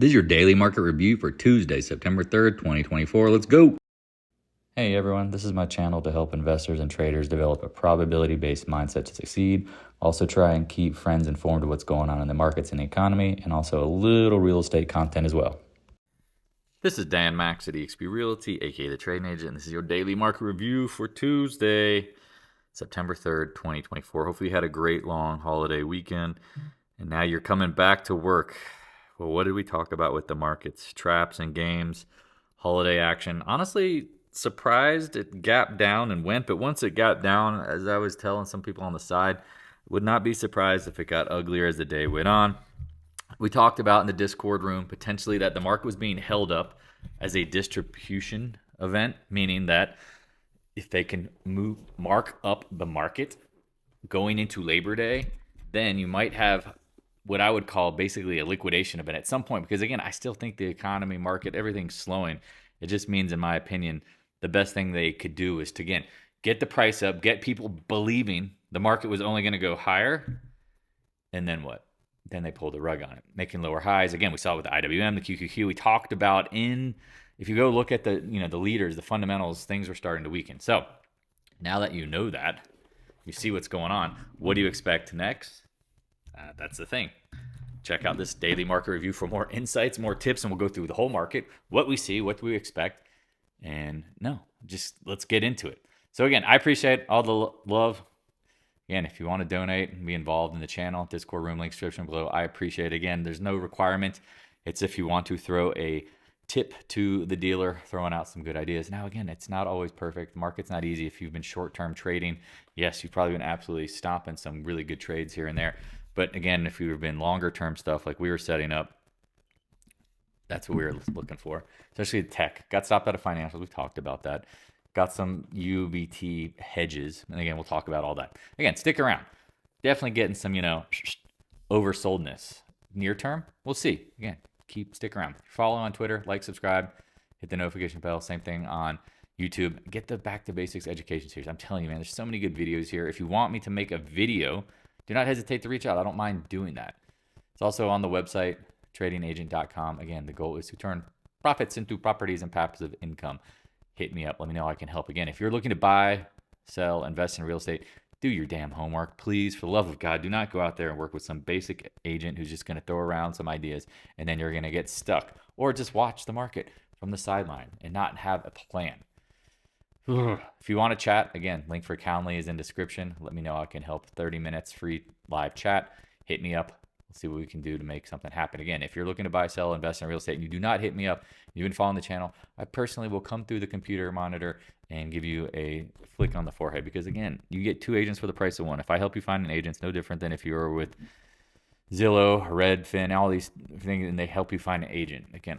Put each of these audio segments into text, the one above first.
This is your daily market review for Tuesday, September 3rd, 2024. Let's go. Hey everyone, this is my channel to help investors and traders develop a probability-based mindset to succeed. Also try and keep friends informed of what's going on in the markets and the economy, and also a little real estate content as well. This is Dan Max at eXp Realty, aka the Trading Agent, and this is your daily market review for Tuesday, September 3rd, 2024. Hopefully you had a great long holiday weekend, and now you're coming back to work. Well, what did we talk about with the markets? Traps and games, holiday action. Honestly, surprised it gapped down and went, but once it got down, as I was telling some people on the side, would not be surprised if it got uglier as the day went on. We talked about in the Discord room potentially that the market was being held up as a distribution event, meaning that if they can mark up the market going into Labor Day, then you might have what I would call basically a liquidation event at some point, because again, I still think the economy, market, everything's slowing. It just means, in my opinion, the best thing they could do is to, again, get the price up, get people believing the market was only going to go higher, and then what? Then they pulled the rug on it, making lower highs. Again, we saw it with the IWM, the QQQ. We talked about if you go look at the leaders, the fundamentals, things were starting to weaken. So now that you know that, you see what's going on. What do you expect next? That's the thing. Check out this daily market review for more insights, more tips, and we'll go through the whole market, what we see, what we expect, and just let's get into it. So again, I appreciate all the love. Again, if you want to donate and be involved in the channel, Discord room link description below, I appreciate it. Again, there's no requirement. It's if you want to throw a tip to the dealer, throwing out some good ideas. Now, again, it's not always perfect. The market's not easy. If you've been short-term trading, yes, you've probably been absolutely stomping some really good trades here and there. But again, if you've been longer-term stuff like we were setting up, that's what we were looking for, especially tech. Got stopped out of financials. We talked about that. Got some UBT hedges. And again, we'll talk about all that. Again, stick around. Definitely getting some, oversoldness. Near term, we'll see. Again, stick around. Follow on Twitter, like, subscribe, hit the notification bell. Same thing on YouTube. Get the Back to Basics education series. I'm telling you, man, there's so many good videos here. If you want me to make a video, do not hesitate to reach out. I don't mind doing that. It's also on the website, tradingagent.com. Again, the goal is to turn profits into properties and passive income. Hit me up. Let me know how I can help. Again, if you're looking to buy, sell, invest in real estate, do your damn homework. Please, for the love of God, do not go out there and work with some basic agent who's just going to throw around some ideas and then you're going to get stuck. Or just watch the market from the sideline and not have a plan. If you want to chat, again, link for Calendly is in description. Let me know how I can help. 30 minutes free live chat. Hit me up. Let's see what we can do to make something happen. Again, if you're looking to buy, sell, invest in real estate, and you do not hit me up, you've been following the channel, I personally will come through the computer monitor and give you a flick on the forehead. Because again, you get 2 agents for the price of 1. If I help you find an agent, it's no different than if you were with Zillow, Redfin, all these things, and they help you find an agent. Again,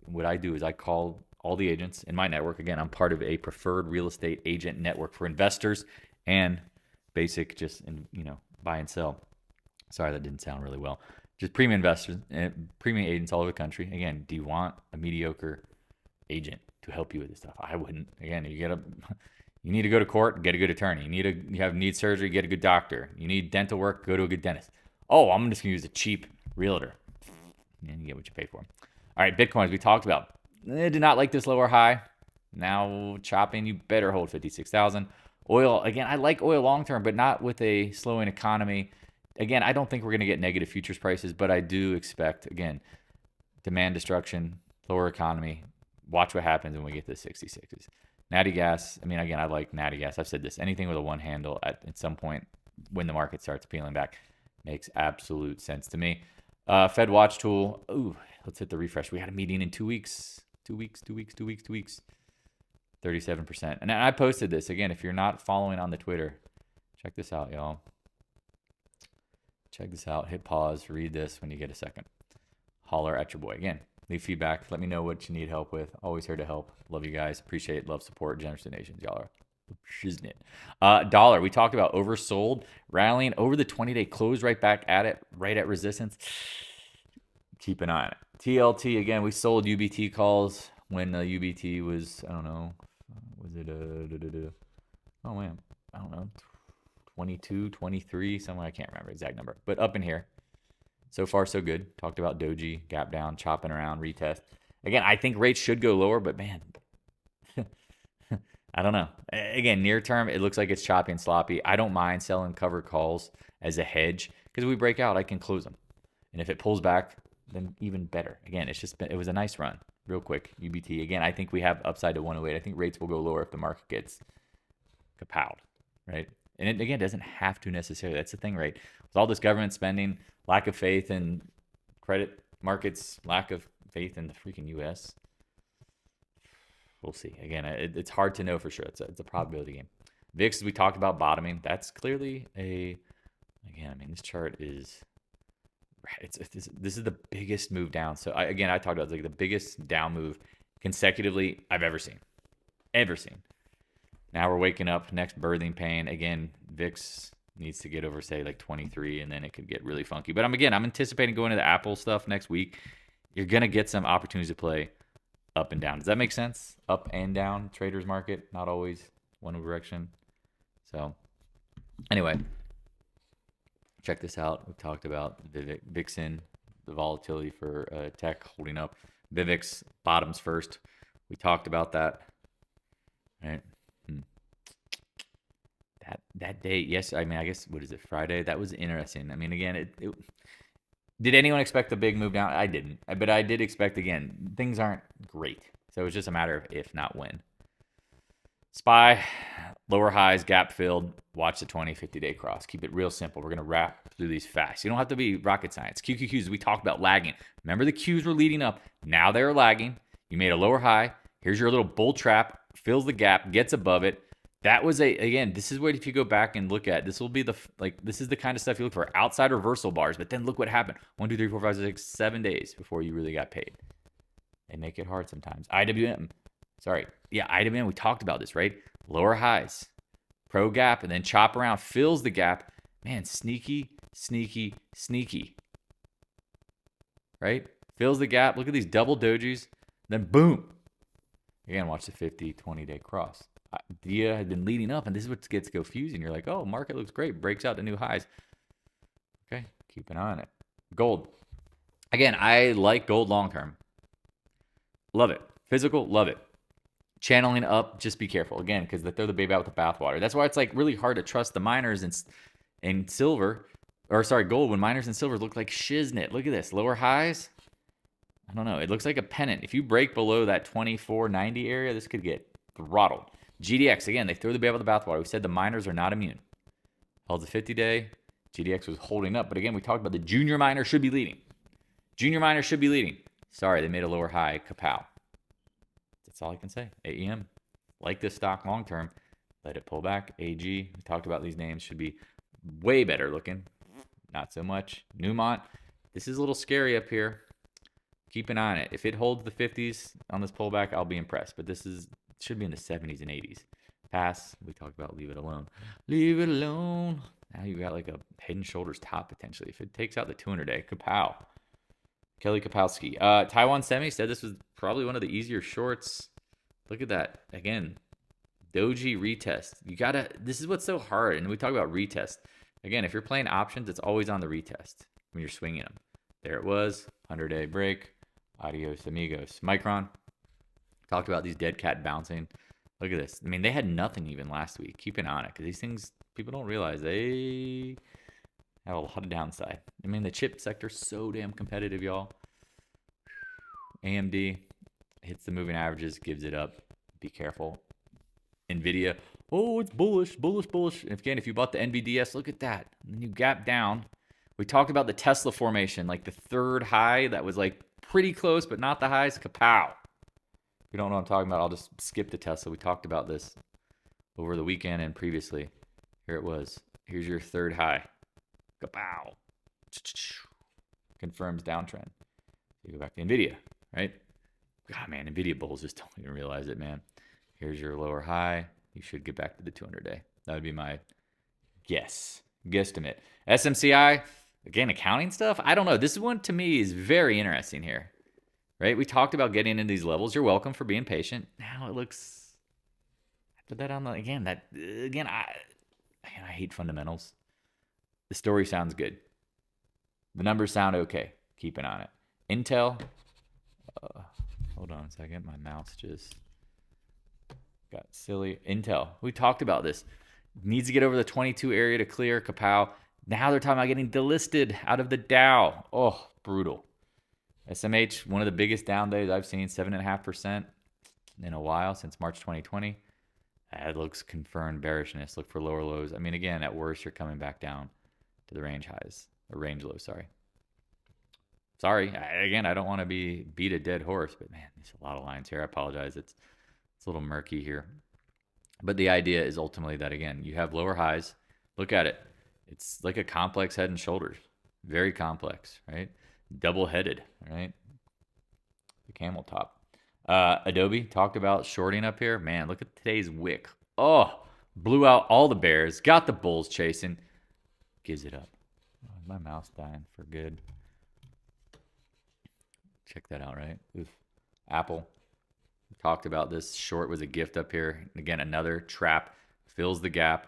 what I do is I call all the agents in my network. Again, I'm part of a preferred real estate agent network for investors and basic buy and sell. Sorry, that didn't sound really well. Just premium investors and premium agents all over the country. Again, do you want a mediocre agent to help you with this stuff? I wouldn't. Again, you need to go to court, get a good attorney. You need surgery, get a good doctor. You need dental work, go to a good dentist. Oh, I'm just gonna use a cheap realtor. And you get what you pay for. All right, Bitcoins we talked about. They did not like this lower high. Now chopping, you better hold 56,000. Oil, again, I like oil long term, but not with a slowing economy. Again, I don't think we're going to get negative futures prices, but I do expect, again, demand destruction, lower economy. Watch what happens when we get to the 66s. Natty gas, I like natty gas. I've said this. Anything with a 1 handle at some point when the market starts peeling back makes absolute sense to me. Fed watch tool. Ooh, let's hit the refresh. We had a meeting in 2 weeks. 2 weeks. 37%. And I posted this. Again, if you're not following on the Twitter, check this out, y'all. Check this out. Hit pause. Read this when you get a second. Holler at your boy. Again, leave feedback. Let me know what you need help with. Always here to help. Love you guys. Appreciate it. Love, support, generous donations. Y'all are shiznit. Dollar. We talked about oversold, rallying over the 20-day close, right back at it, right at resistance. Keep an eye on it. TLT, again, we sold UBT calls when UBT was, I don't know, was it oh man, I don't know, 22, 23, somewhere, I can't remember the exact number, but up in here. So far, so good. Talked about doji, gap down, chopping around, retest. Again, I think rates should go lower, but man, I don't know. Again, near term, it looks like it's choppy and sloppy. I don't mind selling covered calls as a hedge because if we break out, I can close them. And if it pulls back, then even better. Again, it was a nice run. Real quick, UBT. Again, I think we have upside to 108. I think rates will go lower if the market gets kapowed, right? And it, again, doesn't have to necessarily. That's the thing, right? With all this government spending, lack of faith in credit markets, lack of faith in the freaking U.S., we'll see. Again, it's hard to know for sure. It's a probability game. VIX, we talked about bottoming. That's clearly again, I mean, this chart is, this is the biggest move down. So I talked about like the biggest down move consecutively I've ever seen. Now we're waking up, next birthing pain. Again, VIX needs to get over, say, like 23, and then it could get really funky. But I'm anticipating going to the Apple stuff next week. You're going to get some opportunities to play up and down. Does that make sense? Up and down, traders market, not always one direction. So anyway, check this out. We talked about VIXN, the volatility for tech holding up. VIVIX bottoms first. We talked about that. Right. That day, yes. I mean, I guess, what is it, Friday? That was interesting. I mean, again, did anyone expect a big move down? I didn't. But I did expect, again, things aren't great. So it's just a matter of if, not when. SPY, lower highs, gap filled. Watch the 20, 50-day cross. Keep it real simple. We're going to wrap through these fast. You don't have to be rocket science. QQQs, we talked about lagging. Remember the Qs were leading up. Now they're lagging. You made a lower high. Here's your little bull trap. Fills the gap, gets above it. That was again, this is what if you go back and look at, this will be this is the kind of stuff you look for, outside reversal bars. But then look what happened. 1, 2, 3, 4, 5, 6, 7 days before you really got paid. They make it hard sometimes. IWM, we talked about this, right? Lower highs, pro gap, and then chop around, fills the gap. Man, sneaky, right? Fills the gap. Look at these double dojis. Then boom. Again, watch the 50, 20-day cross. DIA had been leading up, and this is what gets confusing. You're like, oh, market looks great, breaks out to new highs. Okay, keep an eye on it. Gold. Again, I like gold long term. Love it. Physical, love it. Channeling up, just be careful. Again, because they throw the baby out with the bathwater. That's why it's like really hard to trust the miners and silver, gold, when miners and silver look like shiznit. Look at this. Lower highs. I don't know. It looks like a pennant. If you break below that 2490 area, this could get throttled. GDX, again, they threw the baby out of the bathwater. We said the miners are not immune. Held the 50-day. GDX was holding up. But again, we talked about the junior miner should be leading. Sorry, they made a lower high. Kapow. That's all I can say. AEM. Like this stock long term. Let it pull back. AG. We talked about these names. Should be way better looking. Not so much. Newmont. This is a little scary up here. Keep an eye on it. If it holds the 50s on this pullback, I'll be impressed. But this should be in the 70s and 80s. Pass. We talked about leave it alone. Leave it alone. Now you got like a head and shoulders top potentially. If it takes out the 200-day, kapow. Kelly Kapowski. Taiwan Semi said this was probably one of the easier shorts. Look at that. Again, doji retest. This is what's so hard. And we talk about retest. Again, if you're playing options, it's always on the retest when you're swinging them. There it was. 100-day break. Adios, amigos. Micron. Talked about these dead cat bouncing. Look at this. I mean, they had nothing even last week. Keep an eye on it because these things, people don't realize they have a lot of downside. I mean, the chip sector's so damn competitive, y'all. AMD hits the moving averages, gives it up. Be careful. NVIDIA. Oh, it's bullish. And again, if you bought the NVDS, look at that. And then you gap down. We talked about the Tesla formation, like the third high that was like pretty close, but not the highs. Kapow. If you don't know what I'm talking about, I'll just skip the Tesla. We talked about this over the weekend and previously. Here it was. Here's your third high. Kapow. Confirms downtrend. You go back to NVIDIA, right? God, man, NVIDIA bulls just don't even realize it, man. Here's your lower high. You should get back to the 200-day. That would be my guesstimate. SMCI, again, accounting stuff. I don't know. This one to me is very interesting here, right? We talked about getting into these levels. You're welcome for being patient. Now it looks. I put that on the I hate fundamentals. The story sounds good. The numbers sound okay. Keeping on it. Intel. Hold on a second. My mouse just got silly. Intel. We talked about this. Needs to get over the 22 area to clear. Kapow. Now they're talking about getting delisted out of the Dow. Oh, brutal. SMH, one of the biggest down days I've seen, 7.5% in a while since March 2020. That looks confirmed bearishness. Look for lower lows. I mean, again, at worst, you're coming back down to the range highs. Or range lows, sorry. Again, I don't want to beat a dead horse, but man, there's a lot of lines here. I apologize. It's a little murky here. But the idea is ultimately that, again, you have lower highs. Look at it. It's like a complex head and shoulders. Very complex, right? Double-headed, right? The camel top. Adobe talked about shorting up here. Man, look at today's wick. Oh, blew out all the bears. Got the bulls chasing. Gives it up. Oh, my mouse dying for good. Check that out, right? Oof. Apple. We talked about this. Short was a gift up here. Again, another trap. Fills the gap.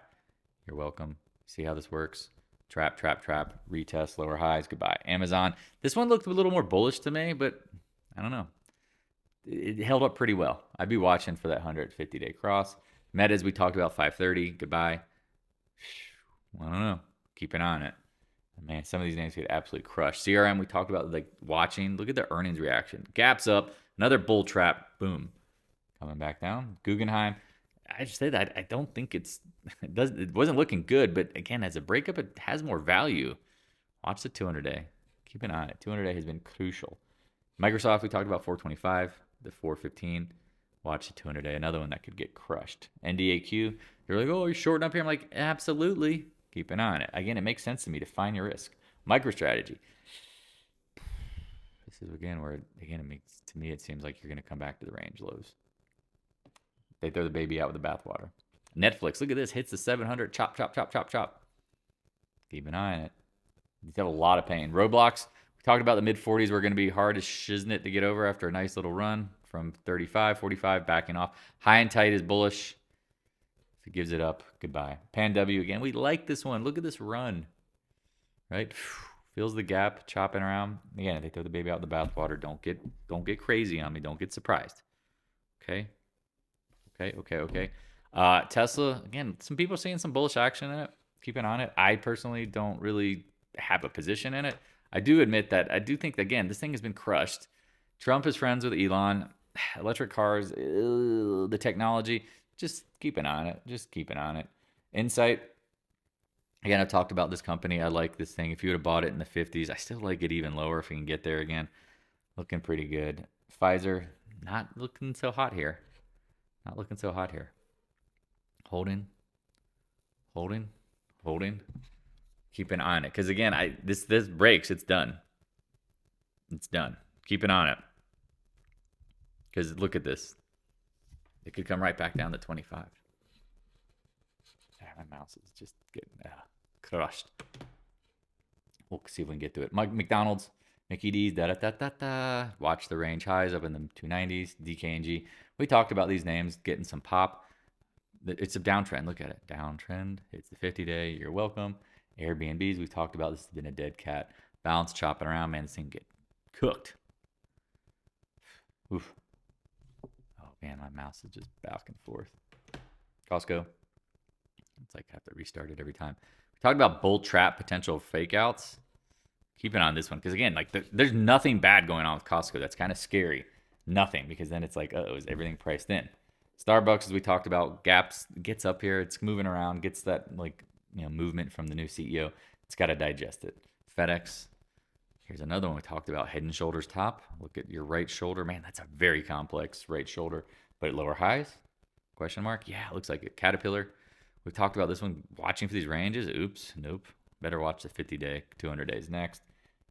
You're welcome. See how this works? Trap, trap, trap. Retest, lower highs. Goodbye. Amazon. This one looked a little more bullish to me, but I don't know. It held up pretty well. I'd be watching for that 150-day cross. Metas, we talked about 530. Goodbye. I don't know. Keep an eye on it. Man, some of these names get absolutely crushed. CRM, we talked about like watching. Look at the earnings reaction. Gaps up. Another bull trap. Boom. Coming back down. Guggenheim. I just say that I don't think it wasn't looking good, but again, as a breakup, it has more value. Watch the 200-day. Keep an eye on it. 200-day has been crucial. Microsoft, we talked about 425, the 415. Watch the 200-day. Another one that could get crushed. NDAQ. You're like, oh, you're shorting up here. I'm like, absolutely. Keep an eye on it. Again, it makes sense to me to find your risk. MicroStrategy. This is, again, where, again, to me, it seems like you're going to come back to the range lows. They throw the baby out with the bathwater. Netflix, look at this. Hits the 700. Chop, chop, chop, chop, chop. Keep an eye on it. These have a lot of pain. Roblox, we talked about the mid-40s were going to be hard as shiznit to get over after a nice little run from 35, 45, backing off. High and tight is bullish. If it gives it up, goodbye. Pan W, again, we like this one. Look at this run. Right? Fills the gap, chopping around. Again, they throw the baby out with the bathwater. Don't get crazy on me. Don't get surprised. Okay? Okay. Tesla, again, some people are seeing some bullish action in it. Keep an eye on it. I personally don't really have a position in it. I do admit that I do think that, again, this thing has been crushed. Trump is friends with Elon. Electric cars, the technology, just keep an eye on it. Just keep an eye on it. Insight, again, I've talked about this company. I like this thing. If you would have bought it in the 50s, I still like it even lower if we can get there again. Looking pretty good. Pfizer, not looking so hot here. Not looking so hot here. Holding. Keep an eye on it. Because again, this breaks. It's done. It's done. Keep an eye on it. Because look at this. It could come right back down to 25. My mouse is just getting crushed. We'll see if we can get to it. McDonald's, Mickey D's, da-da-da-da-da. Watch the range highs up in the 290s. DKNG. We talked about these names getting some pop. It's a downtrend. Look at it. Downtrend. It's the 50-day. You're welcome. Airbnbs. We've talked about this has been a dead cat. Balance chopping around. Man, this thing get cooked. Oof. Oh, man, my mouse is just back and forth. Costco. It's like I have to restart it every time. We talked about bull trap potential fake outs. Keep an eye on this one. Because, again, like there's nothing bad going on with Costco. That's kind of scary. Nothing. Because then it's like, is everything priced in? Starbucks, as we talked about, gaps, gets up here. It's moving around. Gets that, movement from the new CEO. It's got to digest it. FedEx. Here's another one we talked about. Head and shoulders top. Look at your right shoulder. Man, that's a very complex right shoulder. But at lower highs? Question mark? Yeah, it looks like it. Caterpillar. We talked about this one. Watching for these ranges. Oops. Nope. Better watch the 50-day. 200 days next.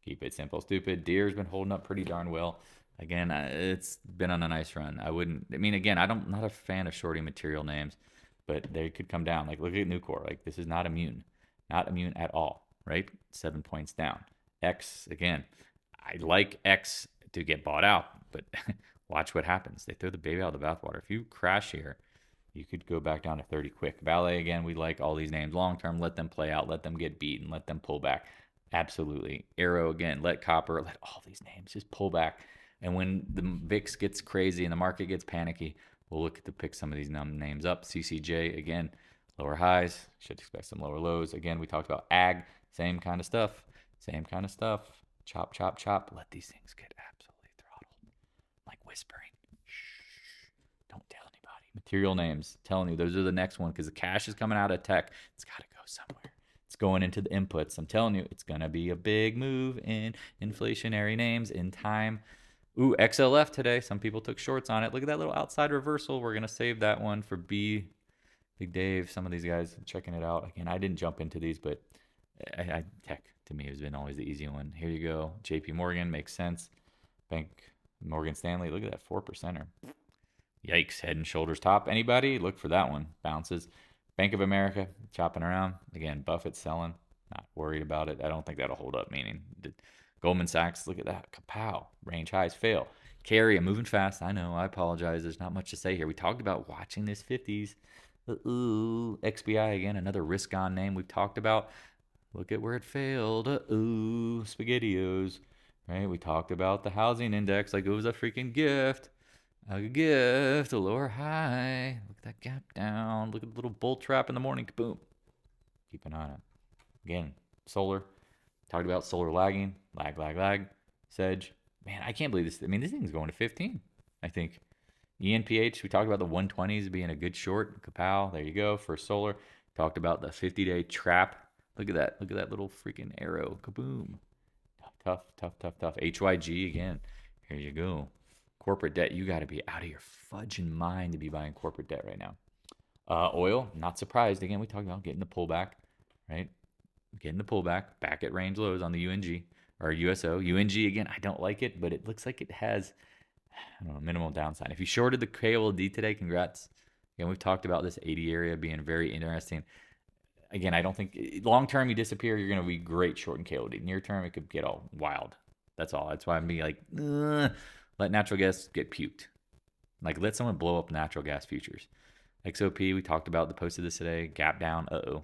Keep it simple, stupid. Deere's been holding up pretty darn well. Again, it's been on a nice run. Again, I'm not a fan of shorting material names, but they could come down. Like, look at Nucor. Like, this is not immune. Not immune at all, right? 7 points down. X, again, I like X to get bought out, but watch what happens. They throw the baby out of the bathwater. If you crash here, you could go back down to 30 quick. VALE, again, we like all these names long-term. Let them play out. Let them get beaten. Let them pull back. Absolutely. Arrow again, let copper, let all these names just pull back. And when the VIX gets crazy and the market gets panicky, we'll look to pick some of these names up. CCJ, again, lower highs, should expect some lower lows. Again, we talked about ag, same kind of stuff, same kind of stuff. Chop, chop, chop. Let these things get absolutely throttled. Like whispering. Shh. Don't tell anybody. Material names, telling you, those are the next one because the cash is coming out of tech. It's got to go somewhere. It's going into the inputs. I'm telling you, it's going to be a big move in inflationary names in time. Ooh, XLF today. Some people took shorts on it. Look at that little outside reversal. We're going to save that one for Big Dave. Some of these guys checking it out. Again, I didn't jump into these, but tech to me has been always the easy one. Here you go. JP Morgan makes sense. Bank Morgan Stanley. Look at that 4%er. Yikes. Head and shoulders top. Anybody? Look for that one. Bounces. Bank of America chopping around. Again, Buffett's selling. Not worried about it. I don't think that'll hold up. Meaning Goldman Sachs, look at that. Kapow. Range highs fail. Carry, I'm moving fast. I know. I apologize. There's not much to say here. We talked about watching this 50s. Ooh, XBI again, another risk-on name we've talked about. Look at where it failed. Ooh, SpaghettiOs. Right? We talked about the housing index like it was a freaking gift. A gift, a lower high. Look at that gap down. Look at the little bull trap in the morning. Boom. Keep an eye on it. Again, solar. Talked about solar lagging. Lag. Sedge. Man, I can't believe this. I mean, this thing's going to 15, I think. ENPH, we talked about the 120s being a good short. Kapow, there you go. For solar. Talked about the 50-day trap. Look at that. Look at that little freaking arrow. Kaboom. Tough. HYG again. Here you go. Corporate debt, you got to be out of your fudging mind to be buying corporate debt right now. Oil, not surprised. Again, we talked about getting the pullback, right? Getting the pullback, back at range lows on the UNG or USO. UNG, again, I don't like it, but it looks like it has, I don't know, minimal downside. If you shorted the KOLD today, congrats. Again, we've talked about this 80 area being very interesting. Again, I don't think long term you disappear, you're going to be great short in KOLD. Near term, it could get all wild. That's all. That's why I'm being like, let natural gas get puked. Like, let someone blow up natural gas futures. XOP, we talked about, posted this today. Gap down. Uh-oh.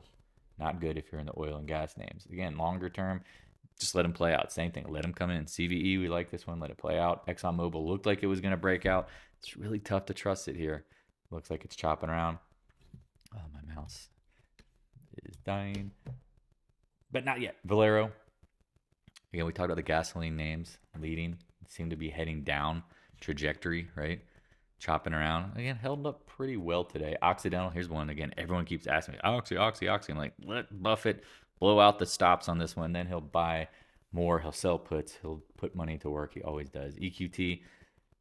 Not good if you're in the oil and gas names. Again, longer term, just let them play out. Same thing. Let them come in. CVE, we like this one. Let it play out. ExxonMobil looked like it was going to break out. It's really tough to trust it here. Looks like it's chopping around. Oh, my mouse is dying. But not yet. Valero. Again, we talked about the gasoline names leading. Seem to be heading down trajectory, right? Chopping around. Again, held up pretty well today. Occidental, here's one. Again, everyone keeps asking me, Oxy. I'm like, let Buffett blow out the stops on this one. Then he'll buy more. He'll sell puts. He'll put money to work. He always does. EQT,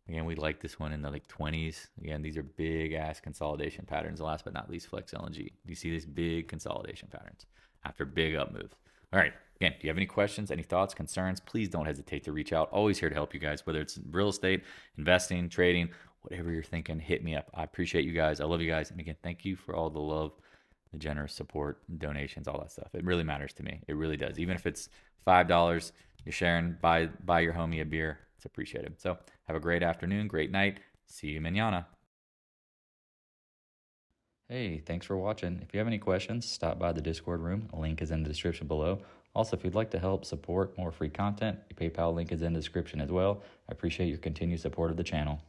again, we like this one in the like 20s. Again, these are big-ass consolidation patterns. Last but not least, Flex LNG. Do you see these big consolidation patterns after big up moves? All right. Again, do you have any questions, any thoughts, concerns? Please don't hesitate to reach out. Always here to help you guys, whether it's real estate, investing, trading, whatever you're thinking, hit me up. I appreciate you guys. I love you guys. And again, thank you for all the love, the generous support, donations, all that stuff. It really matters to me. It really does. Even if it's $5 you're sharing, buy your homie a beer. It's appreciated. So have a great afternoon, great night. See you mañana. Hey, thanks for watching. If you have any questions, stop by the Discord room. A link is in the description below. Also, if you'd like to help support more free content, the PayPal link is in the description as well. I appreciate your continued support of the channel.